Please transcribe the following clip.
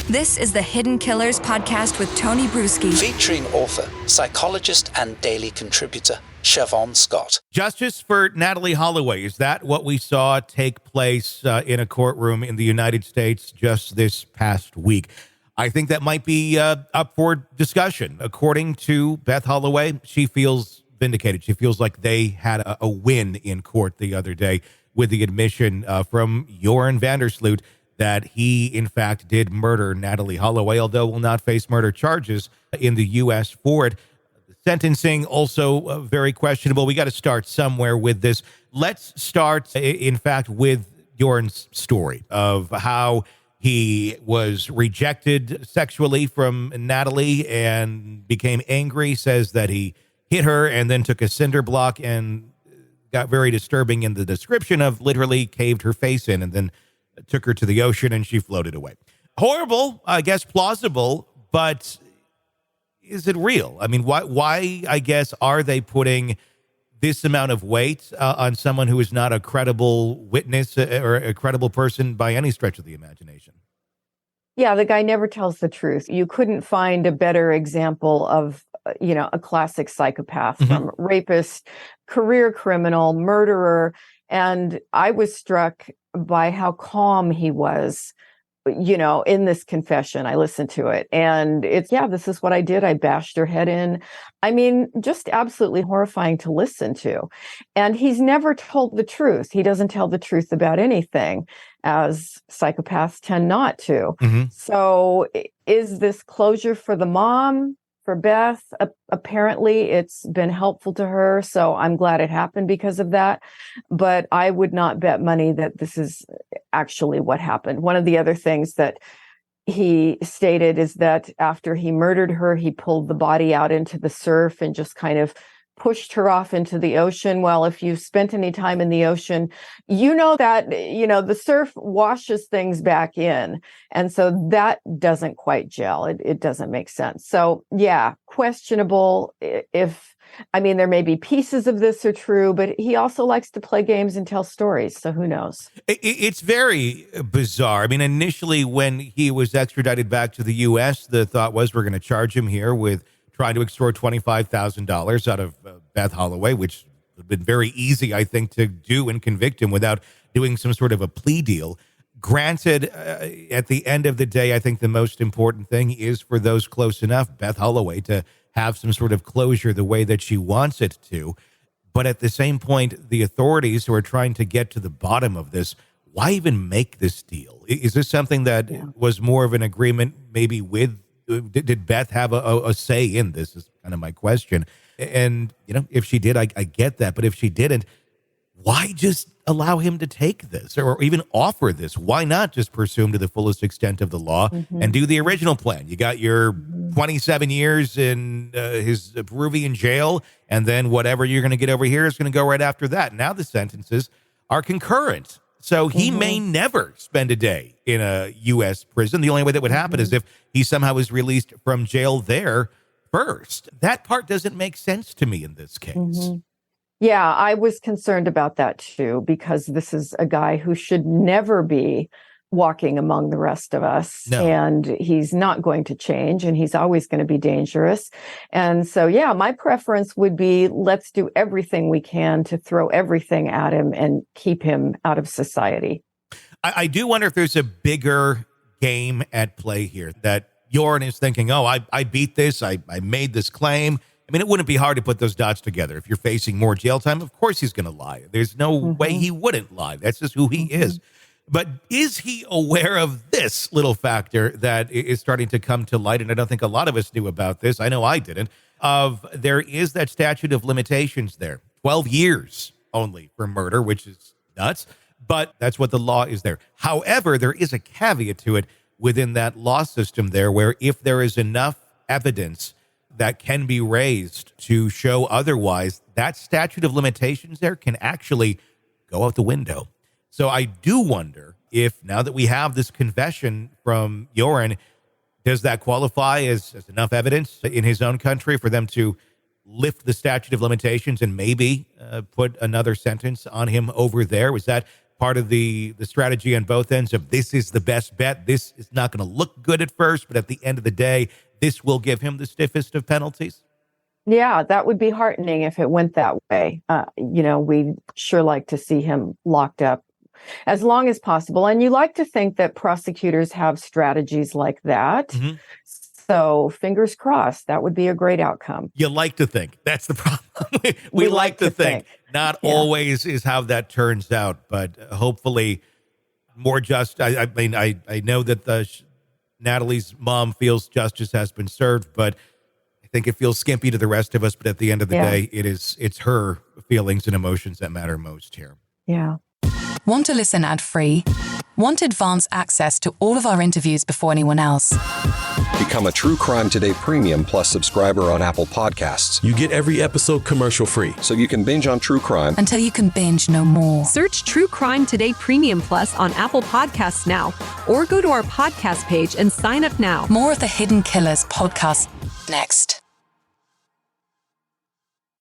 This is the Hidden Killers podcast with Tony Brueski. Featuring author, psychologist, and daily contributor, Shavaun Scott. Justice for Natalee Holloway. Is that what we saw take place in a courtroom in the United States just this past week? I think that might be up for discussion. According to Beth Holloway, she feels vindicated. She feels like they had a win in court the other day with the admission from Joran Van der Sloot that he, in fact, did murder Natalee Holloway, although will not face murder charges in the U.S. for it. Sentencing also very questionable. We got to start somewhere with this. Let's start, in fact, with Joran's story of how he was rejected sexually from Natalee and became angry, says that he hit her and then took a cinder block and got very disturbing in the description of literally caved her face in and then took her to the ocean and she floated away. Horrible, I guess plausible, but is it real? I mean, why I guess, are they putting this amount of weight on someone who is not a credible witness or a credible person by any stretch of the imagination? Yeah, the guy never tells the truth. You couldn't find a better example of, a classic psychopath, from rapist, career criminal, murderer. And I was struck by how calm he was, in this confession. I listened to it and this is what I did. I bashed her head in. I mean, just absolutely horrifying to listen to. And he's never told the truth. He doesn't tell the truth about anything, as psychopaths tend not to. So is this closure for the mom? For Beth, apparently it's been helpful to her, so I'm glad it happened because of that. But I would not bet money that this is actually what happened. One of the other things that he stated is that after he murdered her, he pulled the body out into the surf and just kind of pushed her off into the ocean. Well, if you've spent any time in the ocean, that, the surf washes things back in. And so that doesn't quite gel. It doesn't make sense. So yeah, questionable there may be pieces of this are true, but he also likes to play games and tell stories. So who knows? It's very bizarre. I mean, initially when he was extradited back to the U.S., the thought was we're going to charge him here with trying to extort $25,000 out of Beth Holloway, which would have been very easy, I think, to do and convict him without doing some sort of a plea deal. Granted, at the end of the day, I think the most important thing is for those close enough, Beth Holloway, to have some sort of closure the way that she wants it to. But at the same point, the authorities who are trying to get to the bottom of this, why even make this deal? Is this something that was more of an agreement maybe with did Beth have a say in this is kind of my question. And, if she did, I get that. But if she didn't, why just allow him to take this or even offer this? Why not just pursue him to the fullest extent of the law and do the original plan? You got your 27 years in his Peruvian jail, and then whatever you're going to get over here is going to go right after that. Now the sentences are concurrent. So he may never spend a day in a U.S. prison. The only way that would happen is if he somehow is released from jail there first. That part doesn't make sense to me in this case. Yeah, I was concerned about that too, because this is a guy who should never be walking among the rest of us. No. And he's not going to change, and he's always going to be dangerous. And so, yeah, my preference would be let's do everything we can to throw everything at him and keep him out of society. I do wonder if there's a bigger game at play here, that Joran is thinking, I beat this. I made this claim. I mean, it wouldn't be hard to put those dots together. If you're facing more jail time, of course he's going to lie. There's no way he wouldn't lie. That's just who he is. But is he aware of this little factor that is starting to come to light? And I don't think a lot of us knew about this. I know I didn't. There is that statute of limitations there. 12 years only for murder, which is nuts. But that's what the law is there. However, there is a caveat to it within that law system there, where if there is enough evidence that can be raised to show otherwise, that statute of limitations there can actually go out the window. So I do wonder if, now that we have this confession from Joran, does that qualify as enough evidence in his own country for them to lift the statute of limitations and maybe put another sentence on him over there? Was that part of the strategy on both ends of this is the best bet. This is not going to look good at first, but at the end of the day, this will give him the stiffest of penalties? Yeah, that would be heartening if it went that way. We'd sure like to see him locked up as long as possible. And you like to think that prosecutors have strategies like that. Mm-hmm. So fingers crossed, that would be a great outcome. You like to think. That's the problem. we like to think. Not always is how that turns out, but hopefully more just. I mean, I know that Natalee's mom feels justice has been served, but I think it feels skimpy to the rest of us. But at the end of the day, it's her feelings and emotions that matter most here. Yeah. Want to listen ad-free? Want advanced access to all of our interviews before anyone else? Become a True Crime Today Premium Plus subscriber on Apple Podcasts. You get every episode commercial-free. So you can binge on true crime until you can binge no more. Search True Crime Today Premium Plus on Apple Podcasts now, or go to our podcast page and sign up now. More of the Hidden Killers podcast next.